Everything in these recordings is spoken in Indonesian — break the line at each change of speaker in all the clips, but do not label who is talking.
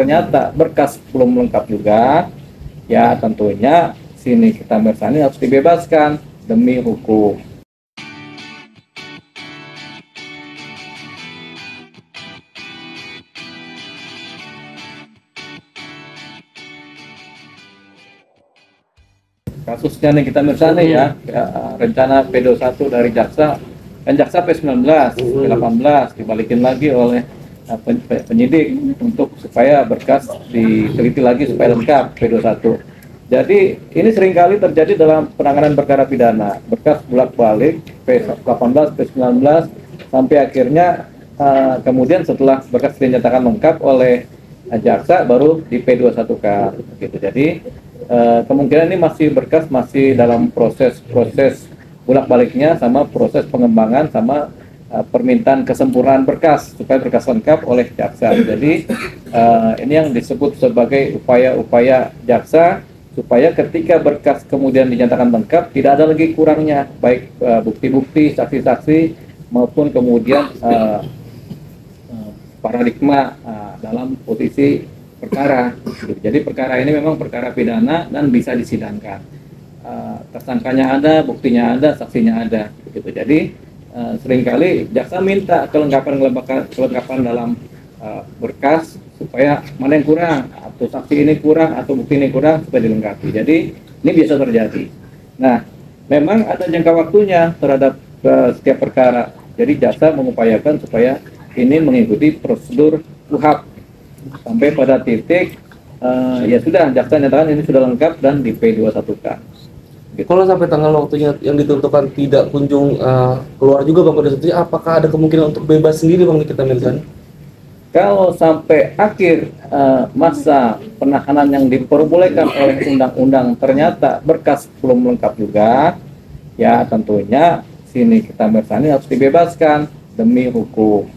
ternyata berkas belum lengkap juga, ya tentunya si Nikita Mirzani harus dibebaskan demi hukum. Kasusnya Nikita Mirzani ya, rencana P21 dari jaksa, kan jaksa P19, P18 dibalikin lagi oleh penyidik untuk supaya berkas diteliti lagi supaya lengkap P21. Jadi ini seringkali terjadi dalam penanganan perkara pidana, berkas bolak-balik P18, P19 sampai akhirnya kemudian setelah berkas dinyatakan lengkap oleh jaksa baru di P21-kan gitu. Jadi kemungkinan ini berkas masih dalam proses bolak-baliknya sama proses pengembangan sama permintaan kesempurnaan berkas supaya berkas lengkap oleh jaksa. Jadi ini yang disebut sebagai upaya-upaya jaksa supaya ketika berkas kemudian dinyatakan lengkap tidak ada lagi kurangnya, baik bukti-bukti, saksi-saksi maupun kemudian paradigma dalam posisi perkara. Jadi perkara ini memang perkara pidana dan bisa disidangkan. Tersangkanya ada, buktinya ada, saksinya ada. Gitu. Jadi seringkali jaksa minta kelengkapan dalam berkas supaya mana yang kurang, atau saksi ini kurang, atau bukti ini kurang supaya dilengkapi. Jadi ini biasa terjadi. Nah, memang ada jangka waktunya terhadap setiap perkara. Jadi jaksa mengupayakan supaya ini mengikuti prosedur KUHP sampai pada titik ya sudah jaksa nyatakan ini sudah lengkap dan di P21-kan.
Gitu. Kalau sampai tanggal waktunya yang ditentukan tidak kunjung keluar juga Bang P21, apakah ada kemungkinan untuk bebas sendiri Bang Nikita Mirzani?
Kalau sampai akhir masa penahanan yang diperbolehkan oleh undang-undang ternyata berkas belum lengkap juga, ya tentunya si Nikita Mirzani harus dibebaskan demi hukum.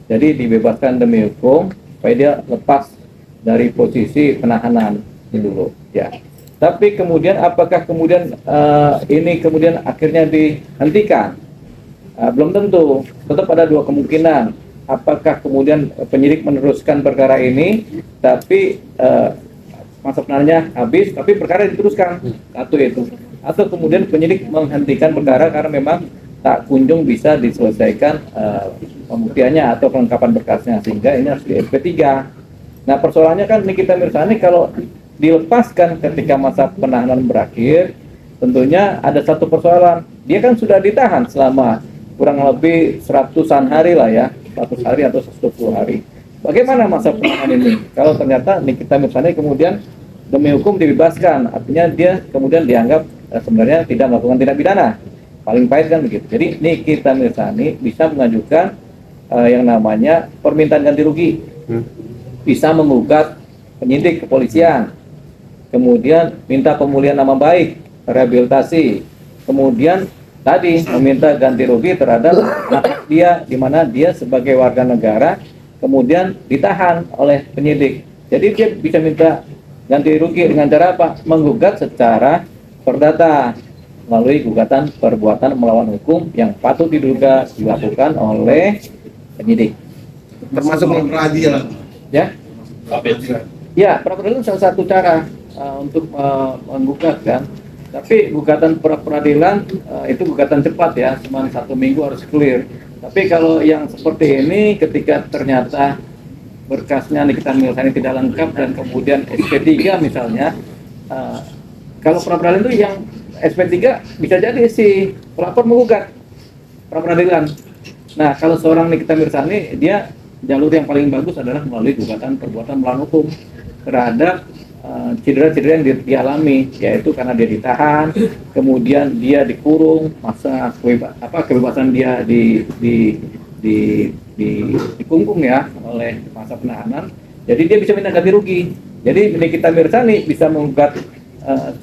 Jadi dibebaskan demi hukum supaya dia lepas dari posisi penahanan dulu ya. Tapi kemudian apakah kemudian ini kemudian akhirnya dihentikan? Belum tentu. Tetap ada dua kemungkinan. Apakah kemudian penyidik meneruskan perkara ini tapi masa penahanannya habis tapi perkara diteruskan, satu itu. Atau kemudian penyidik menghentikan perkara karena memang tak kunjung bisa diselesaikan pembuktiannya atau kelengkapan berkasnya, sehingga ini harus di SP3. Nah persoalannya kan Nikita Mirzani kalau dilepaskan ketika masa penahanan berakhir, tentunya ada satu persoalan, dia kan sudah ditahan selama kurang lebih 100-an hari lah ya, 100 hari atau 120 hari. Bagaimana masa penahanan ini? Kalau ternyata Nikita Mirzani kemudian demi hukum dibebaskan, artinya dia kemudian dianggap sebenarnya tidak melakukan tindak pidana. Paling pahit kan begitu. Jadi Nikita Mirzani bisa mengajukan yang namanya permintaan ganti rugi, bisa menggugat penyidik kepolisian, kemudian minta pemulihan nama baik, rehabilitasi, kemudian tadi meminta ganti rugi terhadap anak dia, di mana dia sebagai warga negara kemudian ditahan oleh penyidik. Jadi dia bisa minta ganti rugi dengan cara apa? Menggugat secara perdata melalui gugatan perbuatan melawan hukum yang patut diduga dilakukan oleh penyidik.
Termasuk pra-peradilan.
Ya. Ya, pra-peradilan salah satu cara untuk menggugat kan. Tapi gugatan pra-peradilan itu gugatan cepat ya, cuma 1 minggu harus clear. Tapi kalau yang seperti ini ketika ternyata berkasnya Nikita Mirzani tidak lengkap dan kemudian SP3 misalnya, kalau pra-peradilan itu yang SP3 bisa jadi si pelapor menggugat pra-peradilan. Nah, kalau seorang Nikita Mirzani, dia jalur yang paling bagus adalah melalui gugatan perbuatan melawan hukum terhadap cedera-cedera yang dialami, yaitu karena dia ditahan, kemudian dia dikurung, masa kebebasan dia dikungkung ya oleh masa penahanan. Jadi dia bisa minta ganti rugi. Jadi Nikita Mirzani bisa menggugat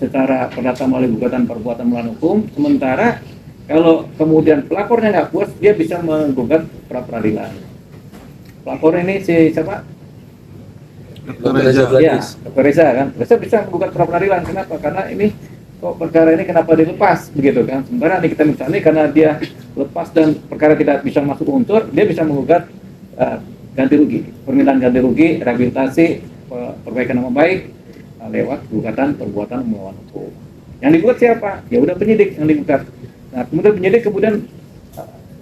secara perdata melalui gugatan perbuatan melawan hukum, sementara kalau kemudian pelapornya nggak puas, dia bisa menggugat pra-peradilan. Pelapor ini si siapa? Ya, Dr. Reza kan. Reza bisa menggugat pra-peradilan. Kenapa? Karena ini kok perkara ini kenapa dilepas begitu kan? Sementara Nikita Mirzani karena dia lepas dan perkara tidak bisa masuk unsur, dia bisa menggugat ganti rugi, permintaan ganti rugi, rehabilitasi, perbaikan nama baik lewat gugatan perbuatan melawan hukum. Yang digugat siapa? Ya udah penyidik yang digugat. Nah, kemudian penyidik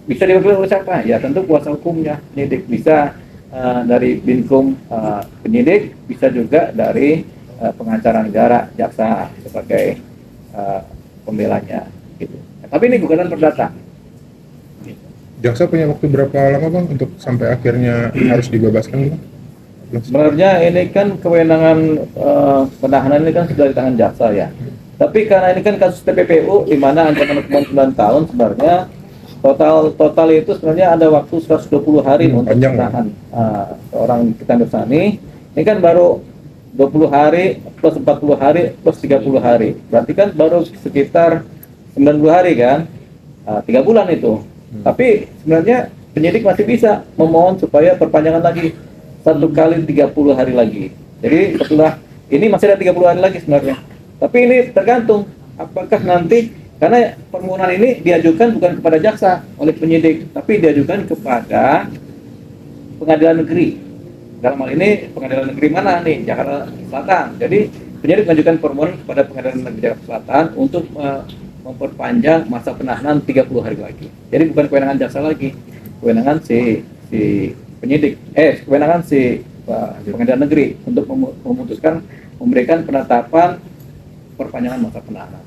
bisa diwakili oleh siapa? Ya tentu kuasa hukumnya penyidik, bisa dari Binkum penyidik, bisa juga dari pengacara negara, jaksa sebagai pembelanya gitu. Nah, tapi ini gugatan perdata.
Jaksa punya waktu berapa lama bang untuk sampai akhirnya harus dibebaskan bang?
Sebenarnya ini kan kewenangan penahanan ini kan sudah di tangan jaksa ya. Tapi karena ini kan kasus TPPU di mana ancaman hukuman 9 tahun, sebenarnya total itu sebenarnya ada waktu 120 hari untuk
panjang,
penahanan seorang Nikita Mirzani. Ini kan baru 20 hari plus 40 hari plus 30 hari. Berarti kan baru sekitar 90 hari kan? 3 bulan itu. Tapi sebenarnya penyidik masih bisa memohon supaya perpanjangan lagi 1 kali 30 hari lagi. Jadi setelah ini masih ada 30 hari lagi sebenarnya. Tapi ini tergantung apakah nanti, karena permohonan ini diajukan bukan kepada jaksa oleh penyidik, tapi diajukan kepada pengadilan negeri. Dalam hal ini pengadilan negeri mana nih? Jakarta Selatan. Jadi penyidik mengajukan permohonan kepada pengadilan negeri Jakarta Selatan untuk memperpanjang masa penahanan 30 hari lagi. Jadi bukan kewenangan jaksa lagi, kewenangan si penyidik, kewenangan si pengadilan negeri untuk memutuskan memberikan penetapan perpanjangan masa penahanan.